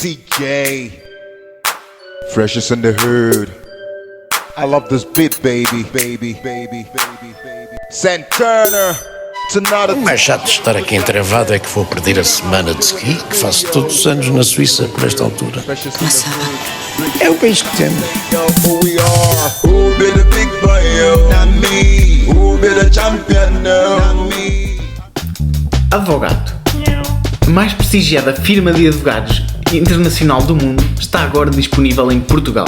CJ, freshest in the hood. I love this beat, baby. Santana, tonight. O mais chato de estar aqui entravado é que vou perder a semana de ski que faço todos os anos na Suíça por esta altura. É o país que temos. Who we are? Who be the big boy? Not me. Who be the champion? Not me. Advogato. A mais prestigiada firma de advogados internacional do mundo está agora disponível em Portugal.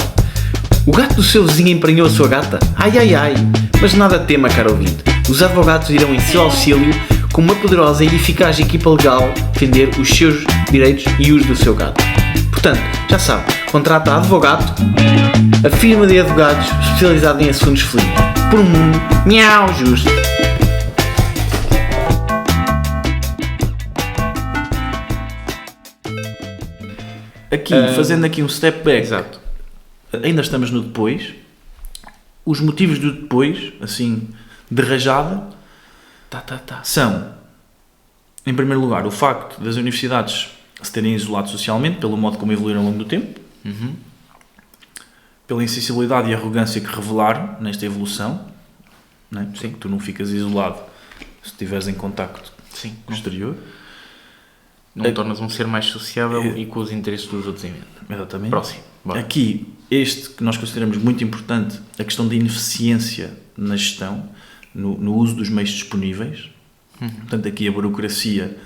O gato do seu vizinho emprenhou a sua gata? Ai ai ai! Mas nada tema, caro ouvinte. Os advogados irão em seu auxílio com uma poderosa e eficaz equipa legal defender os seus direitos e os do seu gato. Portanto, já sabe, contrata a Advogato, a firma de advogados especializada em assuntos felinos. Por um mundo, miau, justo. Aqui, fazendo aqui um step back, exato. Ainda estamos no depois. Os motivos do depois, assim, de rajada, são, em primeiro lugar, o facto das universidades se terem isolado socialmente, pelo modo como evoluíram ao longo do tempo, pela insensibilidade e arrogância que revelaram nesta evolução, não é? Sim. Tu não ficas isolado se estiveres em contacto com o exterior. Não tornas um ser mais sociável e com os interesses dos outros em mente. Exatamente. Próximo. Bora. Aqui, este que nós consideramos muito importante, a questão da ineficiência na gestão, no uso dos meios disponíveis. Portanto, aqui a burocracia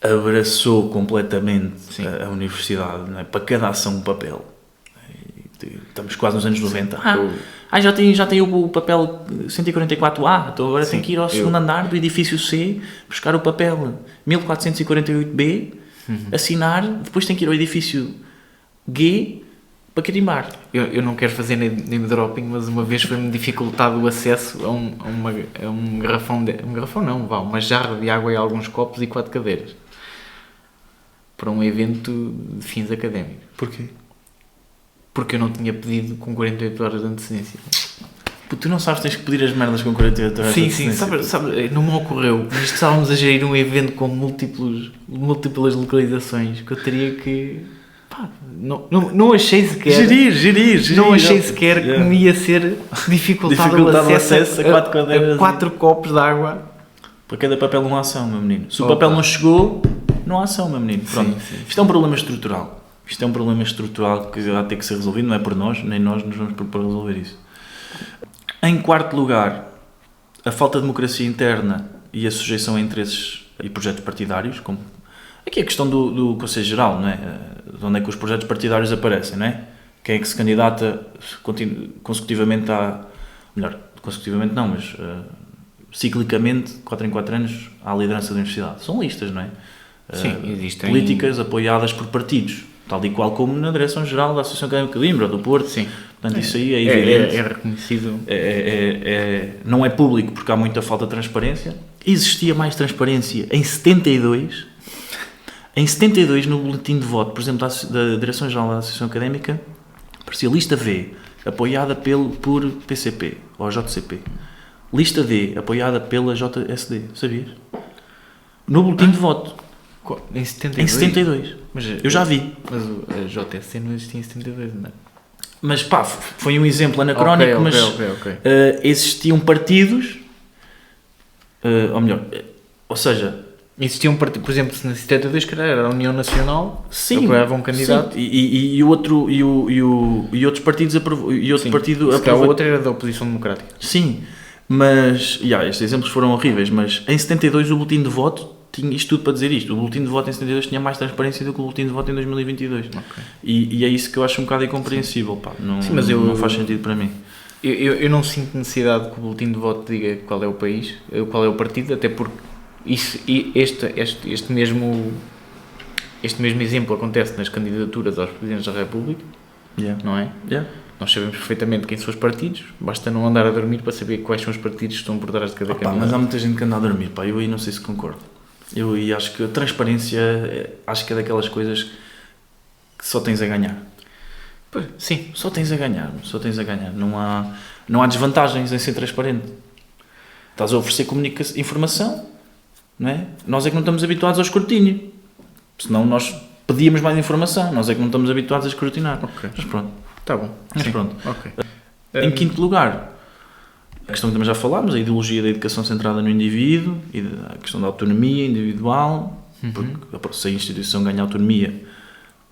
abraçou completamente a universidade, não é? Para cada ação um papel. Estamos quase nos anos 90. Já tem o papel 144A, então agora tem que ir ao segundo andar do edifício C, buscar o papel 1448B, assinar, depois tem que ir ao edifício G para carimbar. Eu não quero fazer name dropping, mas uma vez foi-me dificultado o acesso a um garrafão, uma jarra de água e alguns copos e 4 cadeiras. Para um evento de fins académicos. Porquê? Porque eu não tinha pedido com 48 horas de antecedência. Tu não sabes, tens que pedir as merdas com 48 horas de antecedência. Sim, sabe, não me ocorreu. Mas estávamos a gerir um evento com múltiplas localizações que eu teria que... Não achei sequer... Gerir. Não achei sequer que me ia ser dificultado o acesso a 4 copos de água. Para cada papel uma ação, meu menino. Se o papel não chegou, não há ação, meu menino. Pronto. Sim. Isto é um problema estrutural. Isto é um problema estrutural que vai ter que ser resolvido, não é por nós, nem nós nos vamos propor resolver isso. Em quarto lugar, a falta de democracia interna e a sujeição a interesses e projetos partidários, como aqui a questão do Conselho Geral, não é? De onde é que os projetos partidários aparecem, não é? Quem é que se candidata consecutivamente consecutivamente não, mas ciclicamente, 4 em 4 anos, à liderança da universidade. São listas, não é? Sim, existem políticas apoiadas por partidos, tal e qual como na Direção-Geral da Associação Académica de Coimbra, do Porto. Sim. Portanto, isso aí é evidente. É reconhecido. Não é público porque há muita falta de transparência. Existia mais transparência em 72. Em 72, no boletim de voto, por exemplo, da Direção-Geral da Associação Académica, aparecia lista V, apoiada por PCP, ou JCP. Lista D, apoiada pela JSD. Sabias? No boletim de voto. Em 72? Em 72. Mas eu já vi. Mas a JSC não existia em 72, não é? Mas pá, foi um exemplo anacrónico, mas existiam partidos, ou seja... Existiam partidos, por exemplo, se na 72 que era a União Nacional, apoiava um candidato. Sim. E outros partidos partido apoiava. O outro era da oposição democrática. Sim, mas estes exemplos foram horríveis, mas em 72 o boletim de voto tinha isto tudo para dizer isto. O boletim de voto em 72 tinha mais transparência do que o boletim de voto em 2022. Okay. E é isso que eu acho um bocado incompreensível. Pá. Não faz sentido para mim. Eu não sinto necessidade que o boletim de voto diga qual é o país, qual é o partido, até porque este mesmo exemplo acontece nas candidaturas aos presidentes da República, não é? Nós sabemos perfeitamente quem são os partidos, basta não andar a dormir para saber quais são os partidos que estão por trás de cada candidato. Mas há muita gente que anda a dormir, pá. Eu aí não sei se concordo. Eu aí acho que a transparência é daquelas coisas que só tens a ganhar. Sim, só tens a ganhar. Não há desvantagens em ser transparente. Estás a oferecer informação, não é? Nós é que não estamos habituados ao escrutínio. Senão nós pedíamos mais informação, nós é que não estamos habituados a escrutinar. Ok. Mas pronto. Tá bom. Mas Sim. pronto. Ok. Em quinto lugar, a questão que também já falámos, a ideologia da educação centrada no indivíduo e a questão da autonomia individual, porque se a instituição ganha autonomia,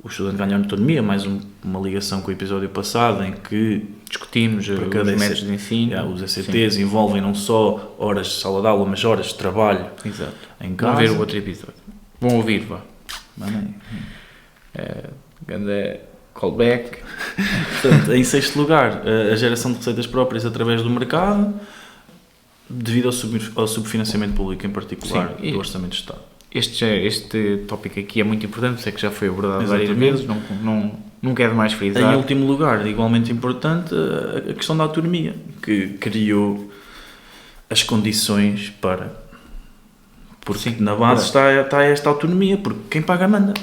o estudante ganha autonomia, mais uma ligação com o episódio passado em que Discutimos os métodos de ensino. os ECTs envolvem não só horas de sala de aula, mas horas de trabalho. Exato. Em Vão casa. ver o outro episódio. Vão ouvir, vá. Bem, Grande callback. portanto, em sexto lugar, a geração de receitas próprias através do mercado, devido ao subfinanciamento público, em particular, Sim, do Orçamento de Estado. Este tópico aqui é muito importante, sei que já foi abordado várias Exatamente. vezes, não quero mais frisar. Em último lugar, igualmente importante, a questão da autonomia, que criou as condições para... Porque Sim, na base está esta autonomia, porque quem paga manda.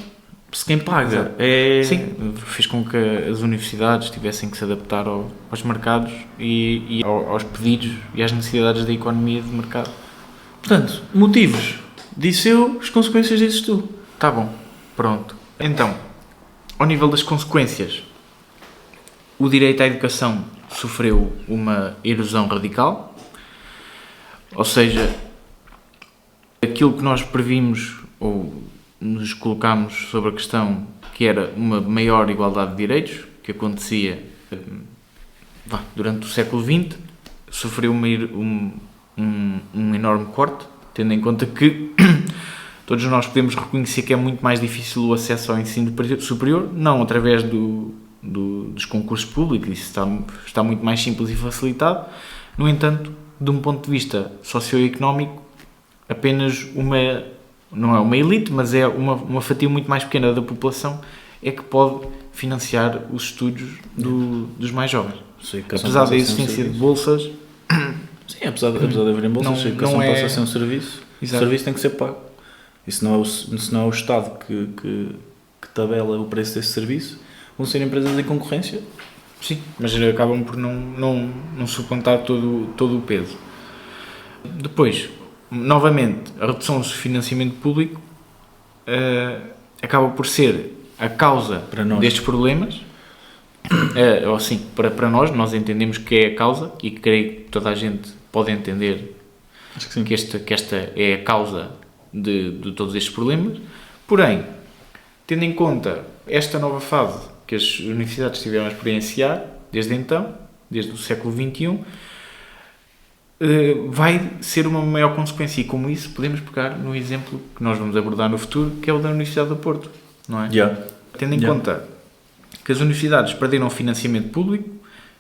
Se quem paga Exato. Sim, fez com que as universidades tivessem que se adaptar aos mercados e aos pedidos e às necessidades da economia de mercado. Portanto, motivos, disse eu, as consequências dizes tu. Tá bom, pronto. Então, ao nível das consequências, o direito à educação sofreu uma erosão radical, ou seja, aquilo que nós previmos ou nos colocámos sobre a questão que era uma maior igualdade de direitos, que acontecia durante o século XX, sofreu um enorme corte, tendo em conta que todos nós podemos reconhecer que é muito mais difícil o acesso ao ensino superior, não através dos concursos públicos, isso está muito mais simples e facilitado. No entanto, de um ponto de vista socioeconómico, apenas não é uma elite, mas é uma fatia muito mais pequena da população é que pode financiar os estudos dos mais jovens. Apesar da existência de bolsas... Sim, apesar de haverem bolsas, se a educação passa a ser um serviço, Exato. o serviço tem que ser pago. E se não é o Estado que tabela o preço desse serviço, vão ser empresas em concorrência. Sim, mas acabam por não suplantar todo o peso. Depois, novamente, a redução do financiamento público acaba por ser a causa destes problemas. Assim, para nós entendemos que é a causa e creio que toda a gente pode entender que esta é a causa de todos estes problemas. Porém, tendo em conta esta nova fase que as universidades estiveram a experienciar desde então, desde o século XXI, vai ser uma maior consequência, e como isso podemos pegar no exemplo que nós vamos abordar no futuro, que é o da Universidade do Porto, não é? Tendo em conta que as universidades perderam o financiamento público,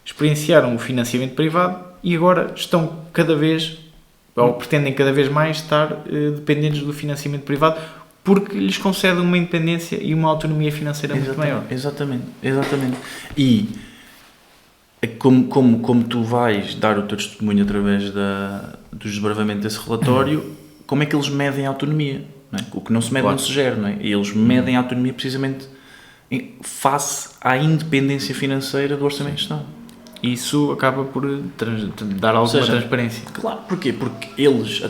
experienciaram o financiamento privado e agora estão cada vez, ou pretendem cada vez mais estar dependentes do financiamento privado, porque lhes concede uma independência e uma autonomia financeira muito maior. Exatamente. E como tu vais dar o teu testemunho através do desbravamento desse relatório, como é que eles medem a autonomia? Não é? O que não se mede não se gera, não é? E eles medem a autonomia precisamente face à independência financeira do Orçamento de Estado. Isso acaba por dar alguma transparência. Claro, porquê? Porque eles,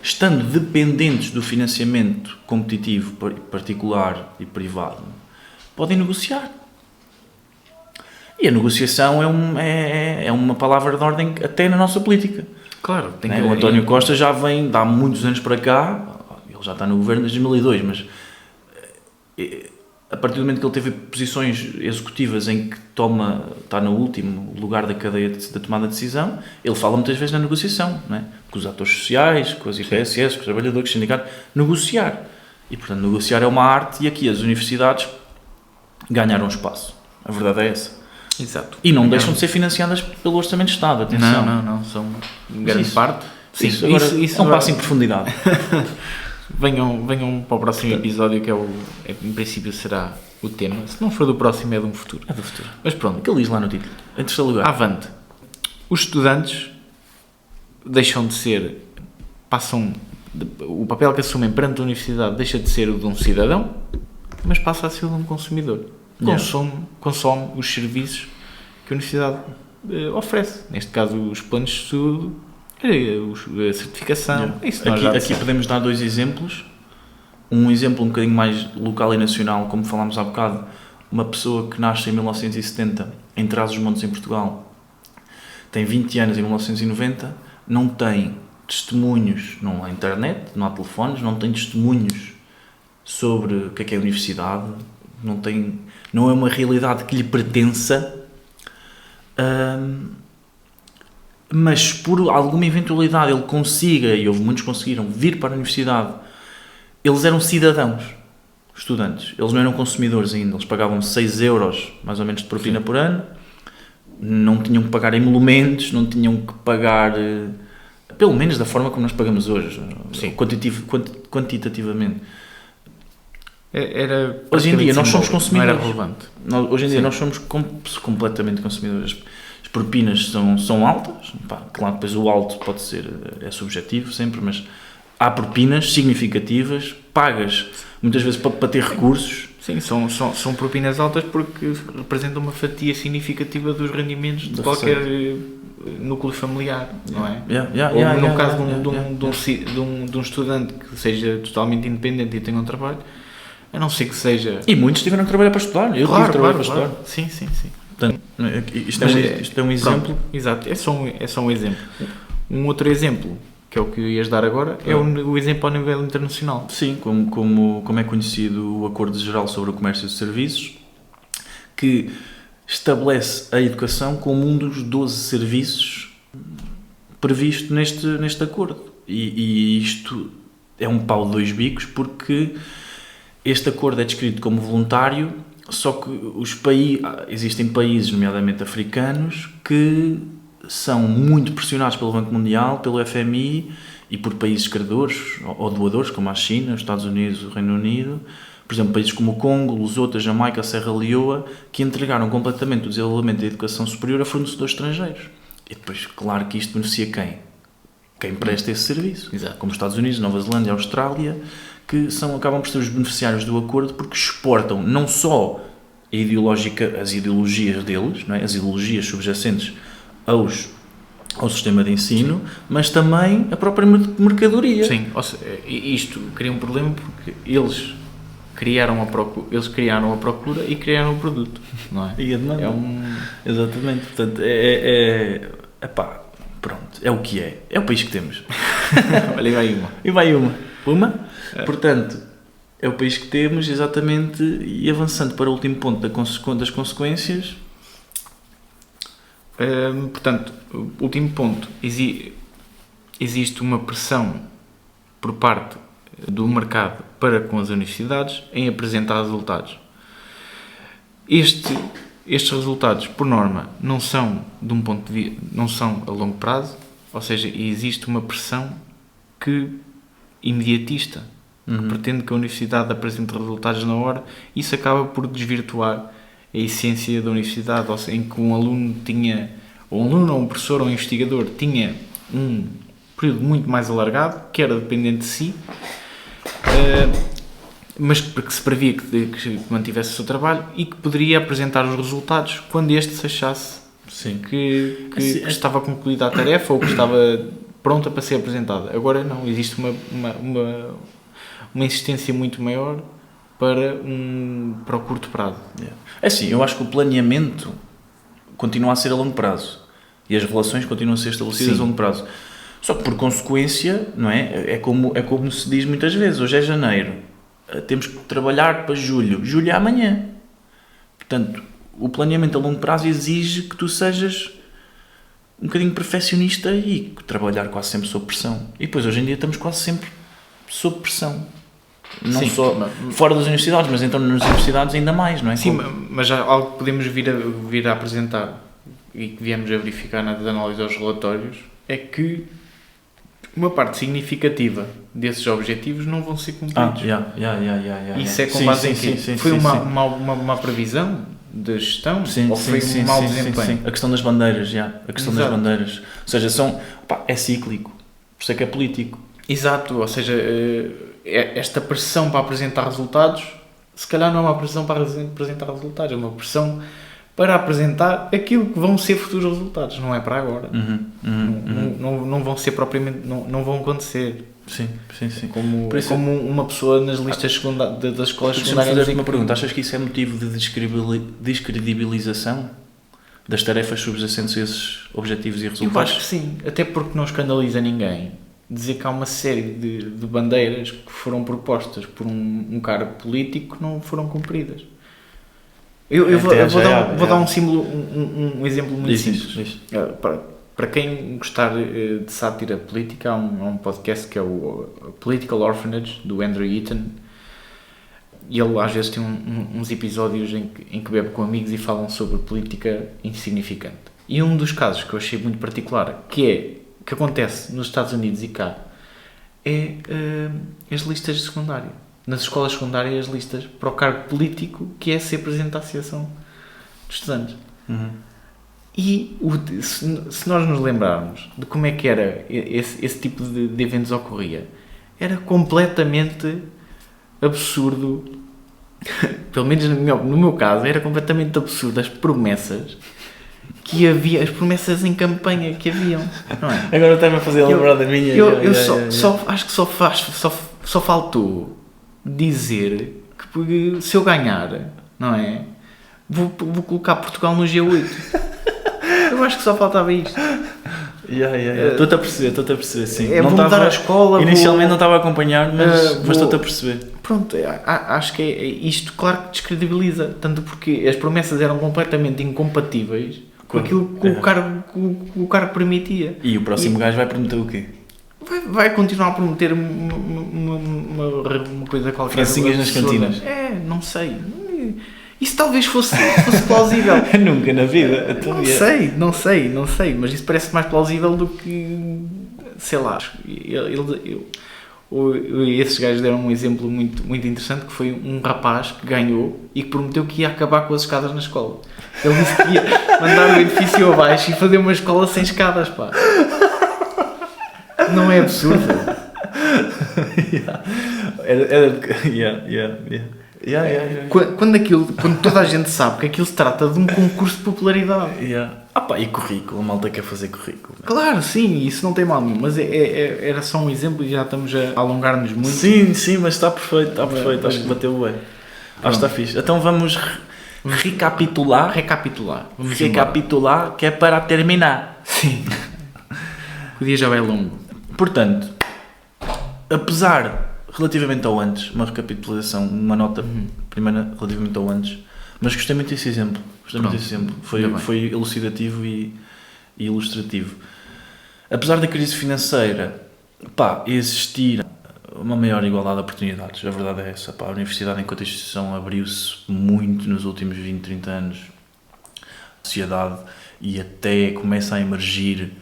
estando dependentes do financiamento competitivo, particular e privado, podem negociar. E a negociação é uma palavra de ordem até na nossa política. Claro. O António Costa já vem, há muitos anos para cá, ele já está no governo desde 2002, mas a partir do momento que ele teve posições executivas em que está no último lugar da cadeia da tomada de decisão, ele fala muitas vezes na negociação, não é? Com os atores sociais, com as IPSS, com os trabalhadores, com os sindicatos, negociar. E, portanto, negociar é uma arte, e aqui as universidades ganharam espaço. A verdade é essa. Exato. E não deixam de ser financiadas pelo Orçamento de Estado, atenção. Não, são grande parte. Sim, isso é um passo em profundidade. Venham para o próximo episódio, que em princípio será o tema. Se não for do próximo, é de um futuro. É do futuro. Mas pronto. O que ele diz lá no título? Em terceiro lugar. Avante. Os estudantes deixam de ser... o papel que assumem perante a universidade deixa de ser o de um cidadão, mas passa a ser o de um consumidor. Consome os serviços que a universidade oferece. Neste caso, os planos de estudo, a certificação. Isso aqui podemos dar dois exemplos um exemplo um bocadinho mais local e nacional, como falámos há bocado, uma pessoa que nasce em 1970 em Trás-os-Montes, em Portugal, tem 20 anos em 1990, não tem testemunhos, não há internet, não há telefones, não tem testemunhos sobre o que é a universidade, não é uma realidade que lhe pertença, mas por alguma eventualidade ele consiga, e houve muitos que conseguiram vir para a universidade, eles eram cidadãos, estudantes, eles não eram consumidores ainda, eles pagavam 6 euros mais ou menos de propina por ano, não tinham que pagar emolumentos, não tinham que pagar, pelo menos da forma como nós pagamos hoje, quantitativamente. Hoje em dia nós somos consumidores. Não era relevante. Hoje em dia nós somos completamente consumidores. As propinas são altas. Pá, claro, depois o alto pode ser, é subjetivo sempre, mas há propinas significativas, pagas muitas vezes para ter recursos. Sim, são propinas altas porque representam uma fatia significativa dos rendimentos de qualquer núcleo familiar, não é? Ou no caso de um estudante que seja totalmente independente e tenha um trabalho, a não ser que seja... E muitos tiveram que trabalhar para estudar. Eu tive trabalho para estudar. Sim. Portanto, isto é um exemplo. Exato, é só um exemplo. Um outro exemplo, que é o que ias dar agora, é o exemplo ao nível internacional. Sim, como é conhecido o Acordo Geral sobre o Comércio de Serviços, que estabelece a educação como um dos 12 serviços previsto neste acordo. E isto é um pau de dois bicos, porque este acordo é descrito como voluntário, só que existem países, nomeadamente africanos, que são muito pressionados pelo Banco Mundial, pelo FMI e por países credores ou doadores, como a China, os Estados Unidos, o Reino Unido, por exemplo, países como o Congo, Lusota, Jamaica, Serra Leoa, que entregaram completamente o desenvolvimento da educação superior a fornecedores estrangeiros. E depois, claro que isto beneficia quem? Quem presta esse serviço. Exato. Como os Estados Unidos, Nova Zelândia e Austrália, que acabam por ser os beneficiários do acordo porque exportam não só as ideologias deles, não é? As ideologias subjacentes ao sistema de ensino, mas também a própria mercadoria. Sim, isto cria um problema porque eles criaram a procura e criaram o produto, não é? E a demanda. Exatamente. Portanto, pronto, é o que é. É o país que temos. Olha, e vai uma. Portanto, é o país que temos, exatamente, e avançando para o último ponto das consequências. Portanto, último ponto, existe uma pressão por parte do mercado para com as universidades em apresentar resultados. Estes resultados, por norma, não são não são a longo prazo, ou seja, existe uma pressão imediatista, que pretende que a universidade apresente resultados na hora. Isso acaba por desvirtuar a essência da universidade, em que um aluno ou um professor ou um investigador tinha um período muito mais alargado, que era dependente de si, mas porque se previa que mantivesse o seu trabalho e que poderia apresentar os resultados quando este se achasse que estava concluída a tarefa ou que estava pronta para ser apresentada. Agora não, existe uma insistência muito maior para o curto prazo. É assim, eu acho que o planeamento continua a ser a longo prazo e as relações continuam a ser estabelecidas a longo prazo. Só que por consequência, não é? É como se diz muitas vezes, hoje é janeiro, temos que trabalhar para julho é amanhã. Portanto, o planeamento a longo prazo exige que tu sejas um bocadinho perfeccionista e trabalhar quase sempre sob pressão. E depois, hoje em dia, estamos quase sempre sob pressão. Não só fora das universidades, mas então nas universidades ainda mais, não é? Sim, mas há algo que podemos vir a apresentar e que viemos a verificar na análise aos relatórios, é que uma parte significativa desses objetivos não vão ser cumpridos. Isso é com base em quê? Foi uma previsão de gestão? Ou foi um mau desempenho? A questão das bandeiras, a questão das bandeiras. Ou seja, é cíclico, por isso é que é político. Exato, ou seja, esta pressão para apresentar resultados, se calhar não é uma pressão para apresentar resultados, é uma pressão para apresentar aquilo que vão ser futuros resultados, não é para agora. Não vão ser propriamente, não vão acontecer. Sim. Como, Por isso, como uma pessoa nas listas das escolas deixa-me secundárias. fazer-te uma pergunta. Achas que isso é motivo de descredibilização das tarefas subjacentes a esses objetivos e Eu resultados? acho que sim, até porque não escandaliza ninguém dizer que há uma série de bandeiras que foram propostas por um cargo político que não foram cumpridas. Eu vou dar um símbolo, um exemplo muito simples. Diz. Para quem gostar de sátira política, há um podcast que é o Political Orphanage, do Andrew Eaton, e ele às vezes tem uns episódios em que bebe com amigos e falam sobre política insignificante. E um dos casos que eu achei muito particular, que acontece nos Estados Unidos e cá, é as listas de secundário. Nas escolas secundárias, as listas para o cargo político que é ser presidente da Associação de Estudantes. Uhum. E se nós nos lembrarmos de como é que era esse tipo de eventos ocorria, era completamente absurdo, pelo menos no meu caso, era completamente absurdo as promessas que havia, as promessas em campanha que haviam, não é? Agora está-me a fazer lembrar da minha. Acho que só faltou dizer que se eu ganhar, não é? Vou colocar Portugal no G8. Eu acho que só faltava isto. Estou-te a perceber, sim. Vou mudar a escola. Inicialmente não estava a acompanhar, mas estou-te a perceber. Pronto, acho que isto, claro que descredibiliza, tanto porque as promessas eram completamente incompatíveis com aquilo que o cargo permitia. E o próximo gajo vai prometer o quê? Vai continuar a prometer uma coisa qualquer. Francinhas nas cantinas. Não sei. Isso talvez fosse plausível. Nunca na vida. Não sei, mas isso parece mais plausível do que, sei lá, esses gajos deram um exemplo muito, muito interessante, que foi um rapaz que ganhou e que prometeu que ia acabar com as escadas na escola. Ele disse que ia mandar o edifício abaixo e fazer uma escola sem escadas, pá. Não é absurdo? Quando toda a gente sabe que aquilo se trata de um concurso de popularidade. E currículo, a malta quer fazer currículo. Claro, sim, isso não tem mal nenhum, mas era só um exemplo e já estamos a alongar-nos muito. Sim, mas está perfeito, acho que bateu bem. Acho que está fixe. Então vamos recapitular, que é para terminar. Sim. O dia já vai longo. Portanto, apesar, relativamente ao antes, uma recapitulação, uma nota primeira relativamente ao antes, mas gostei muito desse exemplo. Foi elucidativo e ilustrativo. Apesar da crise financeira, existir uma maior igualdade de oportunidades, a verdade é essa. A universidade, enquanto instituição, abriu-se muito nos últimos 20, 30 anos à sociedade e até começa a emergir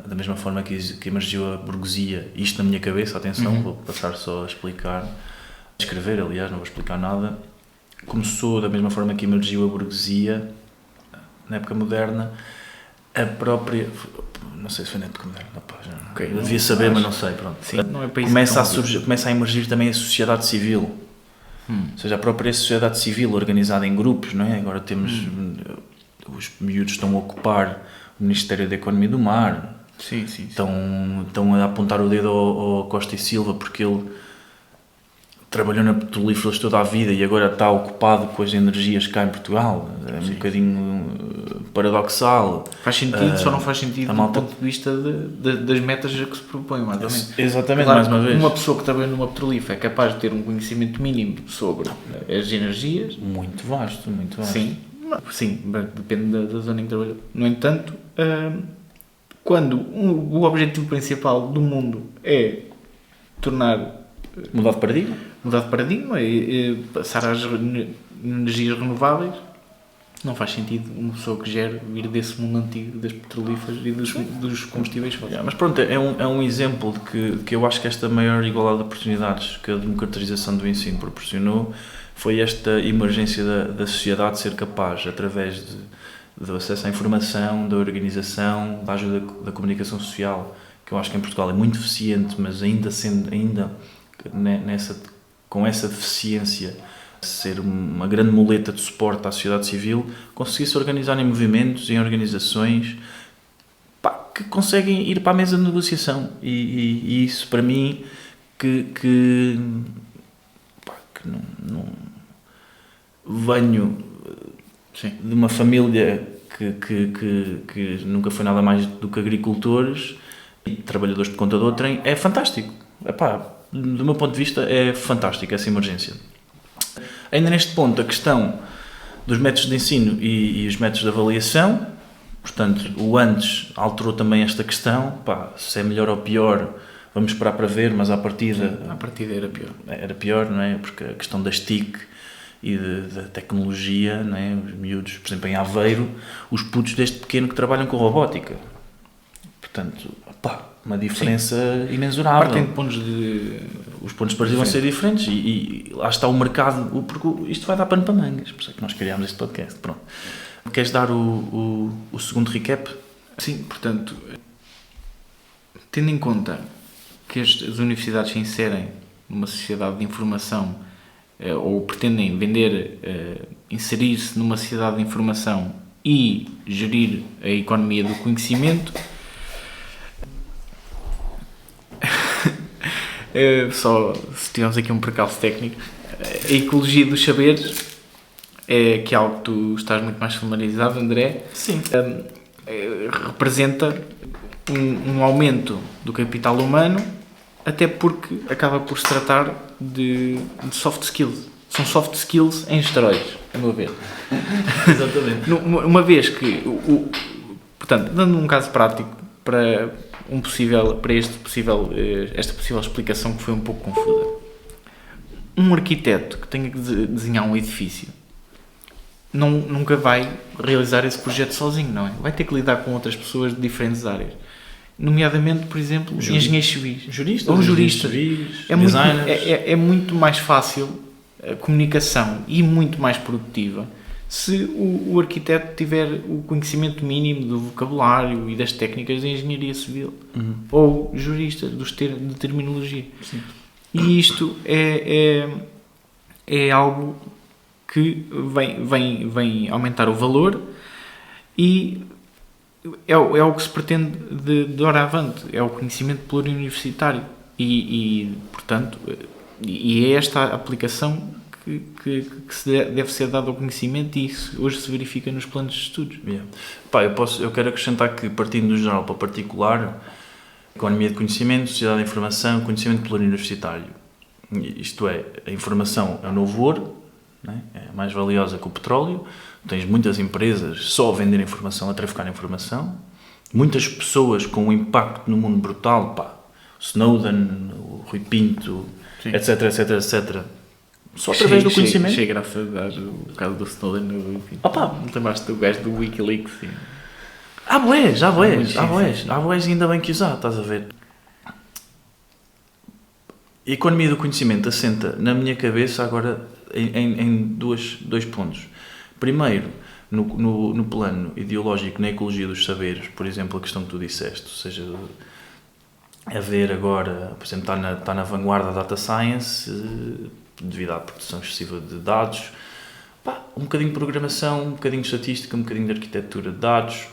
da mesma forma que emergiu a burguesia, isto na minha cabeça, atenção, vou passar só a explicar, escrever, aliás, não vou explicar nada. Começou da mesma forma que emergiu a burguesia na época moderna, a própria, não sei se foi na época moderna, eu devia saber, mas não sei, pronto. Sim, não é começa a emergir também a sociedade civil, ou seja, a própria sociedade civil organizada em grupos, não é? Agora temos, os miúdos estão a ocupar o Ministério da Economia e do Mar. Sim. Estão a apontar o dedo ao Costa e Silva porque ele trabalhou na petrolíferas toda a vida e agora está ocupado com as energias cá em Portugal. É um bocadinho paradoxal. Faz sentido, só não faz sentido do ponto de vista das metas a que se propõe, mais ou menos. Exatamente, claro, mais uma vez. Uma pessoa que trabalha numa petrolífera é capaz de ter um conhecimento mínimo sobre as energias. Muito vasto. Sim, depende da zona em que trabalha. No entanto, quando o objetivo principal do mundo é mudar de paradigma e passar às energias renováveis, não faz sentido uma pessoa que gere vir desse mundo antigo das petrolíferas e dos combustíveis fósseis. Mas pronto, é um exemplo de que eu acho que esta maior igualdade de oportunidades que a democratização do ensino proporcionou foi esta emergência da sociedade ser capaz, através do acesso à informação, da organização, da ajuda da comunicação social, que eu acho que em Portugal é muito deficiente, mas com essa deficiência, ser uma grande muleta de suporte à sociedade civil, conseguir-se organizar em movimentos, em organizações, que conseguem ir para a mesa de negociação. E isso, para mim, que não venho de uma família que nunca foi nada mais do que agricultores e trabalhadores de conta de outrem, é fantástico. Do meu ponto de vista, é fantástico essa emergência. Ainda neste ponto, a questão dos métodos de ensino e os métodos de avaliação, portanto, o antes alterou também esta questão, se é melhor ou pior, vamos esperar para ver, mas à partida era pior. Era pior, não é? Porque a questão das TIC e da tecnologia, não é? Os miúdos, por exemplo, em Aveiro, os putos desde pequeno que trabalham com robótica. Portanto, uma diferença imensurável. Partem de pontos de... Os pontos de partida vão ser diferentes e lá está o mercado, porque isto vai dar pano para mangas, por isso é que nós criámos este podcast. Pronto. Queres dar o segundo recap? Sim, portanto, tendo em conta que as universidades se inserem numa sociedade de informação ou pretendem inserir-se numa sociedade de informação e gerir a economia do conhecimento, só se tivermos aqui um percalço técnico, a ecologia dos saberes, que é algo que tu estás muito mais familiarizado, André. Sim. Representa um aumento do capital humano, até porque acaba por se tratar de soft skills. São soft skills em esteroides, a meu ver. Exatamente. Uma vez que, portanto, dando um caso prático para esta possível explicação que foi um pouco confusa. Um arquiteto que tenha que desenhar um edifício nunca vai realizar esse projeto sozinho, não é? Vai ter que lidar com outras pessoas de diferentes áreas. Nomeadamente, por exemplo, engenheiros civis. Juristas. É muito mais fácil a comunicação e muito mais produtiva se o arquiteto tiver o conhecimento mínimo do vocabulário e das técnicas de engenharia civil. Ou jurista, de terminologia. Sim. E isto é algo que vem aumentar o valor e é o que se pretende de hora avante, é o conhecimento pluriuniversitário portanto, é esta a aplicação que deve ser dada ao conhecimento e isso hoje se verifica nos planos de estudos. Eu quero acrescentar que, partindo do geral para o particular, economia de conhecimento, sociedade de informação, conhecimento pluriuniversitário. Isto é, a informação é o novo ouro, né? É mais valiosa que o petróleo. Tens muitas empresas só a vender informação, a traficar informação. Muitas pessoas com um impacto no mundo brutal, Snowden, o Rui Pinto, etc, etc, etc. Só através do conhecimento. Achei graça de dar o caso do Snowden no Rui Pinto. Não te lembraste do gajo do Wikileaks? Sim. Há boés, ainda bem que usar, estás a ver? A economia do conhecimento assenta na minha cabeça agora em dois pontos. Primeiro, no plano ideológico, na ecologia dos saberes, por exemplo, a questão que tu disseste, ou seja, haver agora, por exemplo, está na vanguarda da data science, devido à produção excessiva de dados, um bocadinho de programação, um bocadinho de estatística, um bocadinho de arquitetura de dados,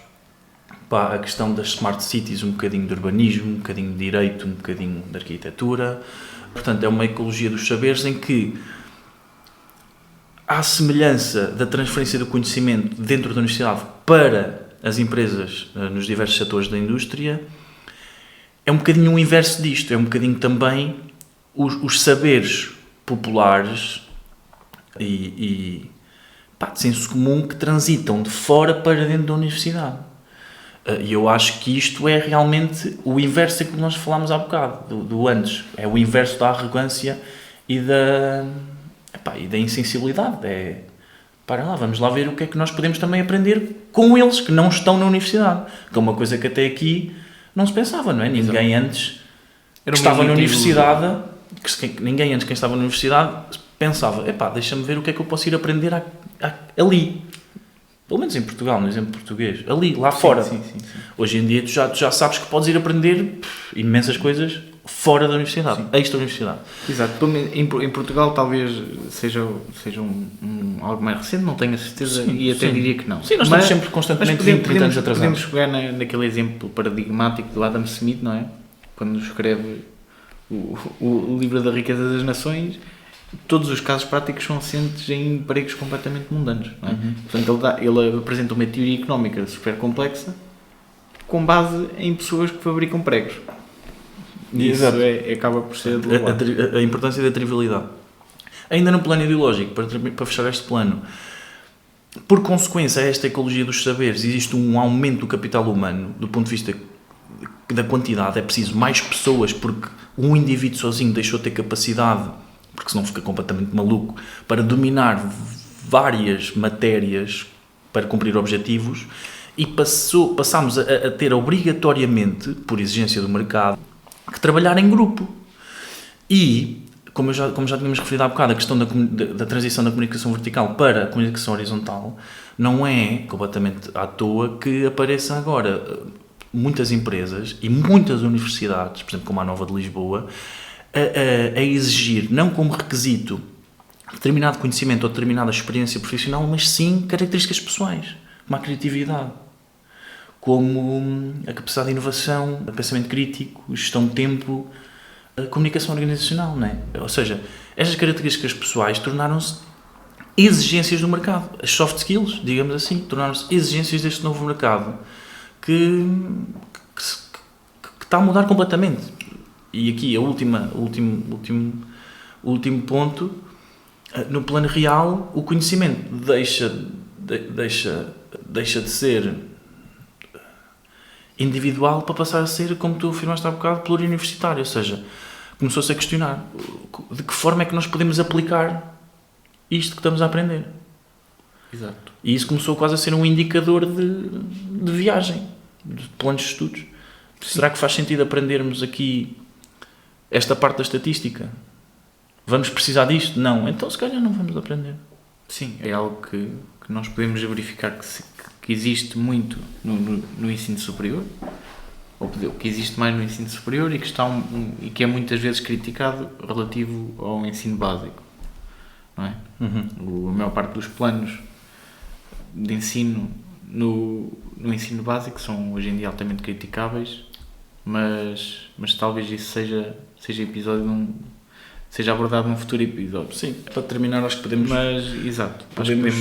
a questão das smart cities, um bocadinho de urbanismo, um bocadinho de direito, um bocadinho de arquitetura. Portanto, é uma ecologia dos saberes em que, à semelhança da transferência do conhecimento dentro da universidade para as empresas nos diversos setores da indústria, é um bocadinho o inverso disto, é um bocadinho também os saberes populares e de senso comum que transitam de fora para dentro da universidade. E eu acho que isto é realmente o inverso que nós falámos há bocado, do antes. É o inverso da arrogância e da insensibilidade. Vamos lá ver o que é que nós podemos também aprender com eles que não estão na universidade. Que é uma coisa que até aqui não se pensava, não é? Ninguém antes que estava na universidade, ninguém antes que estava na universidade pensava, deixa-me ver o que é que eu posso ir aprender ali. Pelo menos em Portugal, no exemplo português. Ali, lá fora. Sim. Hoje em dia tu já sabes que podes ir aprender imensas coisas fora da universidade, extra-universidade. Exato. Pelo menos em Portugal talvez seja algo mais recente, não tenho a certeza, e até diria que não. Sim, nós estamos sempre constantemente 20, 30 anos atrasados. Podemos pegar naquele exemplo paradigmático do Adam Smith, não é? Quando escreve o livro da riqueza das nações, todos os casos práticos são assentes em empregos completamente mundanos, não é? Portanto, ele apresenta uma teoria económica super complexa com base em pessoas que fabricam pregos. E isso acaba por ser a importância da trivialidade. Ainda no plano ideológico, para fechar este plano, por consequência a esta ecologia dos saberes, existe um aumento do capital humano, do ponto de vista da quantidade. É preciso mais pessoas, porque um indivíduo sozinho deixou de ter capacidade, porque senão fica completamente maluco, para dominar várias matérias para cumprir objetivos, e passámos a ter obrigatoriamente, por exigência do mercado, que trabalhar em grupo. E, como já tínhamos referido há bocado, a questão da transição da comunicação vertical para a comunicação horizontal não é completamente à toa que apareça agora muitas empresas e muitas universidades, por exemplo, como a Nova de Lisboa, a exigir, não como requisito, determinado conhecimento ou determinada experiência profissional, mas sim características pessoais, como a criatividade, como a capacidade de inovação, o pensamento crítico, a gestão de tempo, a comunicação organizacional, não é? Ou seja, estas características pessoais tornaram-se exigências do mercado. As soft skills, digamos assim, tornaram-se exigências deste novo mercado que está a mudar completamente. E aqui o último ponto, no plano real, o conhecimento deixa de ser individual para passar a ser, como tu afirmaste há bocado, pluriuniversitário. Ou seja, começou-se a questionar de que forma é que nós podemos aplicar isto que estamos a aprender. Exato. E isso começou quase a ser um indicador de viagem, de planos de estudos. Sim. Será que faz sentido aprendermos aqui esta parte da estatística? Vamos precisar disto? Não. Então se calhar não vamos aprender. Sim, é algo que nós podemos verificar que existe muito no ensino superior, ou que existe mais no ensino superior, e que, e que é muitas vezes criticado relativo ao ensino básico, não é? A maior parte dos planos de ensino no ensino básico são hoje em dia altamente criticáveis, mas talvez isso seja episódio seja abordado num futuro episódio. Sim, para terminar acho que podemos... Exato. Podemos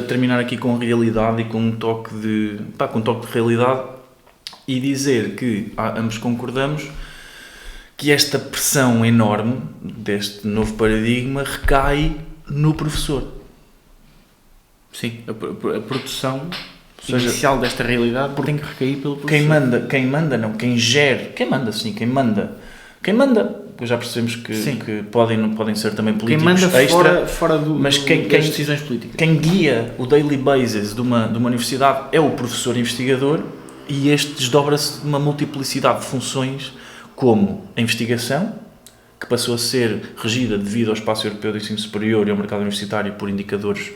terminar aqui com realidade e com um toque de realidade, e dizer que ambos concordamos que esta pressão enorme deste novo paradigma recai no professor. Sim, a produção inicial desta realidade tem que recair pelo professor. Quem manda, já percebemos que podem ser também políticos quem manda extra, fora mas das decisões políticas. Quem guia o daily basis de uma universidade é o professor investigador, e este desdobra-se de uma multiplicidade de funções, como a investigação, que passou a ser regida devido ao espaço europeu de ensino superior e ao mercado universitário por indicadores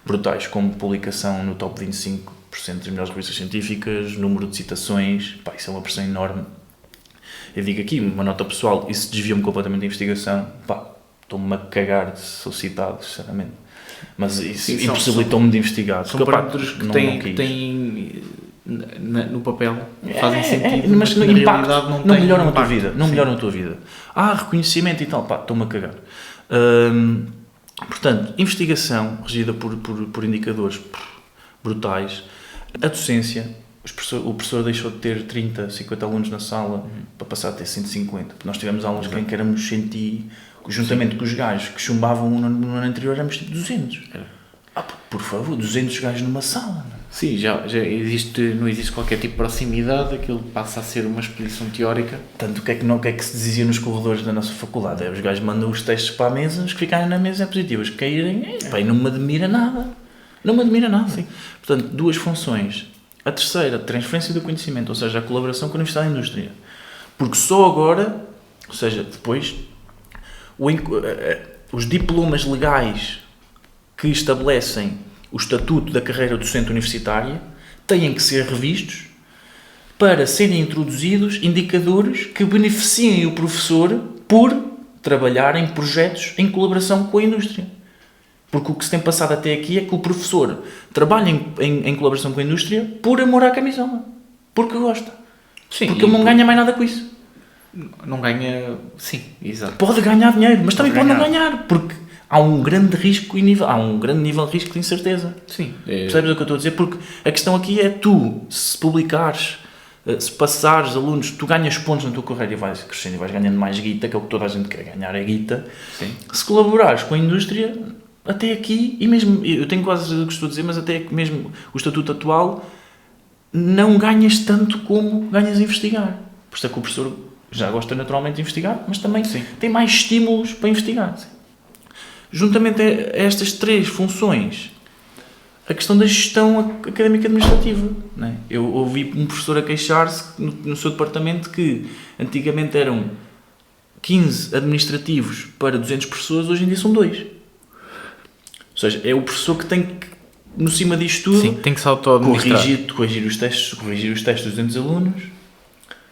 brutais, como publicação no top 25% das melhores revistas científicas, número de citações, isso é uma pressão enorme. Eu digo aqui, uma nota pessoal, isso desvia-me completamente da investigação, estou-me a cagar se sou citado, sinceramente. Mas isso impossibilitou-me de investigar. São parâmetros que têm no papel, fazem sentido, mas no impacto não melhoram a tua vida. Não melhoram a tua vida. Reconhecimento e tal, estou-me a cagar. Portanto, investigação regida por indicadores brutais. A docência, o professor deixou de ter 30, 50 alunos na sala para passar a ter 150. Nós tivemos aulas em que éramos 100, juntamente com os gajos que chumbavam no ano anterior, éramos tipo 200. Por favor, 200 gajos numa sala. Não? Sim, já não existe qualquer tipo de proximidade, aquilo passa a ser uma exposição teórica. Tanto o que é que se dizia nos corredores da nossa faculdade? Os gajos mandam os testes para a mesa, os que ficarem na mesa é positivo, os que caírem, não me admira nada. Não me admira nada. Sim. Portanto, duas funções. A terceira, a transferência do conhecimento, ou seja, a colaboração com a Universidade e a Indústria. Porque só agora, ou seja, depois, os diplomas legais que estabelecem o estatuto da carreira docente universitária têm que ser revistos para serem introduzidos indicadores que beneficiem o professor por trabalhar em projetos em colaboração com a indústria. Porque o que se tem passado até aqui é que o professor trabalha em colaboração com a indústria por amor à camisola. Porque gosta. Sim, porque ele não ganha mais nada com isso. Não ganha... Sim, exato. Pode ganhar dinheiro, mas também pode não ganhar. ganhar. Porque há um grande risco e nível, há um grande nível de risco de incerteza. Sim. Percebes o que eu estou a dizer? Porque a questão aqui é tu, se publicares, se passares alunos, tu ganhas pontos na tua carreira e vais crescendo e vais ganhando mais guita, que é o que toda a gente quer ganhar, é guita. Sim. Se colaborares com a indústria, até aqui, e mesmo, eu tenho quase certeza do que estou a dizer, mas até mesmo o estatuto atual, não ganhas tanto como ganhas a investigar. Por isso é que o professor já gosta naturalmente de investigar, mas também tem mais estímulos para investigar. Sim. Juntamente a estas 3 funções, a questão da gestão académica administrativa. Não é? Eu ouvi um professor a queixar-se no seu departamento que antigamente eram 15 administrativos para 200 pessoas, hoje em dia são 2. Ou seja, é o professor que tem que, no cima disto tudo, Sim, tem que se auto-administrar. corrigir os testes dos 200 alunos,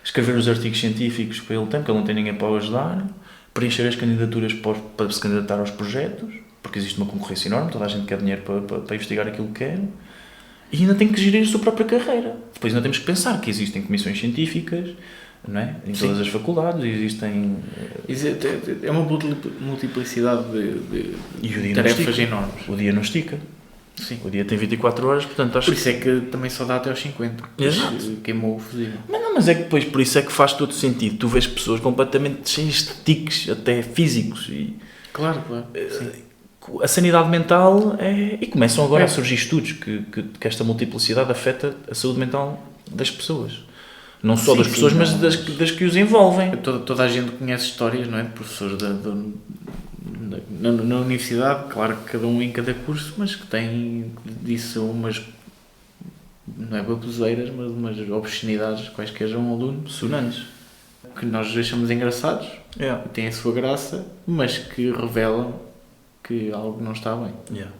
escrever os artigos científicos para ele ter, porque ele não tem ninguém para o ajudar, preencher as candidaturas para se candidatar aos projetos, porque existe uma concorrência enorme, toda a gente quer dinheiro para investigar aquilo que quer, e ainda tem que gerir a sua própria carreira. Depois ainda temos que pensar que existem comissões científicas, não é? Em todas as faculdades, existem... É uma multiplicidade de tarefas enormes. O dia não estica. Sim. O dia tem 24 horas, portanto acho Por isso é que também só dá até aos 50. Exato. Queimou o fusível. Mas é que depois, por isso é que faz todo sentido. Tu vês pessoas completamente cheias de tiques, até físicos. E Claro. Sim. a sanidade mental é... E começam agora a surgir estudos que esta multiplicidade afeta a saúde mental das pessoas. Não só das pessoas, mas das que os envolvem. Toda a gente conhece histórias, não é? De professores na universidade, claro que cada um em cada curso, mas que têm disso umas, não é baboseiras, mas umas obscenidades quaisquer a um aluno Sonantes. que nós achamos engraçados, Yeah. que têm a sua graça, mas que revelam que algo não está bem. Yeah.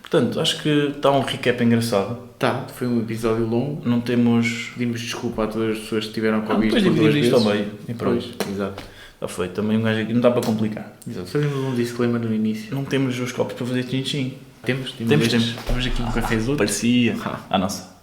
Portanto, acho que está um recap engraçado. Tá, foi um episódio longo. Não temos... Pedimos desculpa a todas as pessoas que tiveram Covid depois por duas dividimos isto vezes. ao meio. E pronto. Pois, exato. Já foi. Também um gajo aqui não dá para complicar. Exato. Fazemos um disclaimer no início. Não temos os copos para fazer chin-chin. Temos Temos. Temos aqui um cafezinho. Parecia. A nossa.